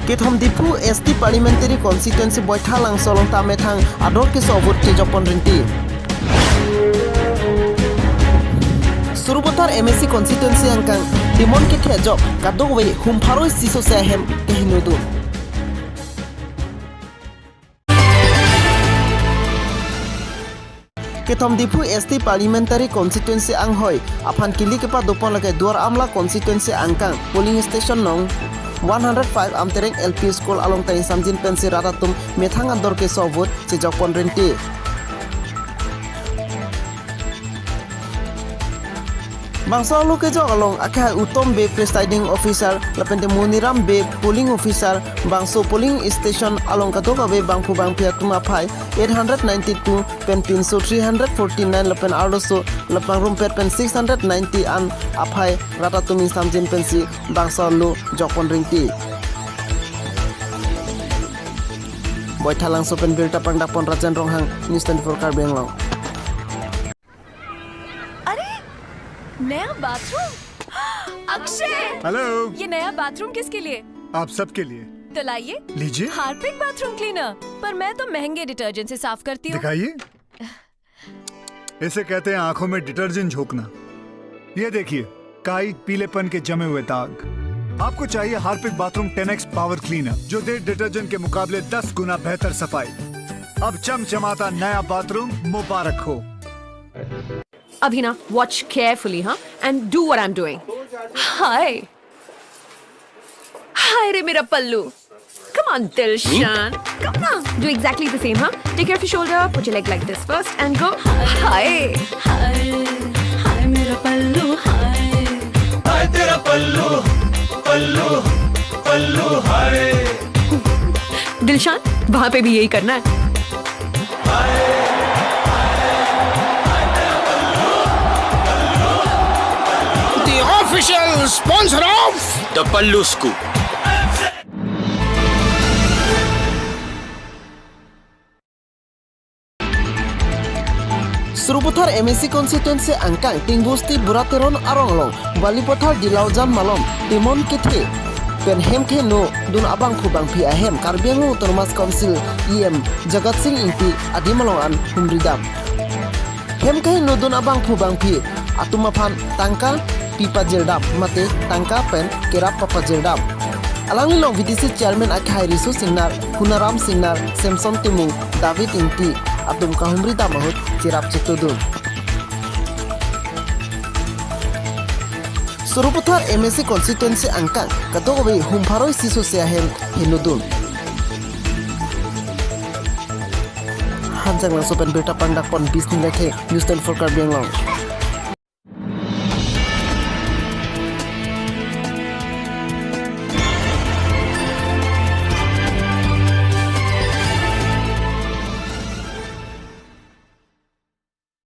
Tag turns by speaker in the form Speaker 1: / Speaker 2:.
Speaker 1: Kithom Dipu ST Parliamentary Constituency Boithalang Solong Tamethang Ador Kisovut Tijopon Rinti Surubotar MSC Constituency Angkang Dimon Kithe Job Kadogwe Humpharo Siso Sehem Kehinudu Kithom Dipu ST Parliamentary Constituency Anghoi Aphan Kili Kepa Dopon Lake Duar Amla Constituency Angkang Polling Station Nong 105 Amtereng LP School along Tain Samjin Pensi Ratatum Methang Andor ke Sovut Sejokpon Rinti Bangsa lu ke jok along akhai Utom Be Presiding Officer Lapente Muniram Be Polling Officer Bangso Polling Station along Katoka Be Bangpu Bangpia Tumapai 892 Pen Pinso 349 Lapen Ardoso Lapang Rumpet Pen 690 an Apai Ratatumi Samjin Pensi Bangsa lu Jokpon Rinti Boithalang Sopen Birta Pangdapon Rajan Ronghang News 24 Karbi Anglong
Speaker 2: नया bathroom Akshay
Speaker 3: hello
Speaker 2: ये नया bathroom किसके लिए
Speaker 3: आप सबके लिए
Speaker 2: तो लाइए
Speaker 3: लीजिए
Speaker 2: हार्पिक बाथरूम क्लीनर पर मैं तो महंगे डिटर्जेंट से साफ करती हूँ
Speaker 3: दिखाइए इसे कहते हैं आंखों में डिटर्जेंट झोंकना ये देखिए काई पीलेपन के जमे हुए दाग आपको चाहिए Harpic bathroom 10x power cleaner जो दे डिटर्जेंट के मुकाबले 10 गुना बेहतर सफाई अब चमचमाता नया बाथरूम मुबारक हो
Speaker 4: Abhina, watch carefully, huh? And do what I'm doing. Hi. Hi, re mera pallu. Come on, Dilshan. Come on. Do exactly the same, huh? Take care of your shoulder. Put your leg like this first and go. Hi.
Speaker 2: हाय हाय मेरा पल्लू हाय
Speaker 5: हाय तेरा पल्लू पल्लू पल्लू हाय
Speaker 4: Dilshan, वहाँ पे भी यही करना है.
Speaker 5: Official sponsor of the Pallu Scoop.
Speaker 1: Suruputar MSC Constituency Angkang Tinggusti Burateron Aronglong Balipotar di Laujan Malom Timon Kithe Pen Hemke No Dun Abang Kubang Pi Ahem Karbi Anglong Autonomous Council EM Jagat Singh Inti Adimalongan Humridam Hemke No Dun Abang Kubang Pi Atumapan Tangka Pipa Jirdam Mate Tangka Pen Kerap Papa Jirdam Alangi Long VDC Chairman Akhai Risu Singnar Hunaram Singnar Samson Timung David Inti Abdum Kahumri Damahut Cirap Citudun Suruputar MSC Constituency Angkang Katogobe Humparoi Sisu Seahem Hinudun Hanjang Lang Sopen Berta Pandakpon Bisni Lekhe News 24 Karbi Anglong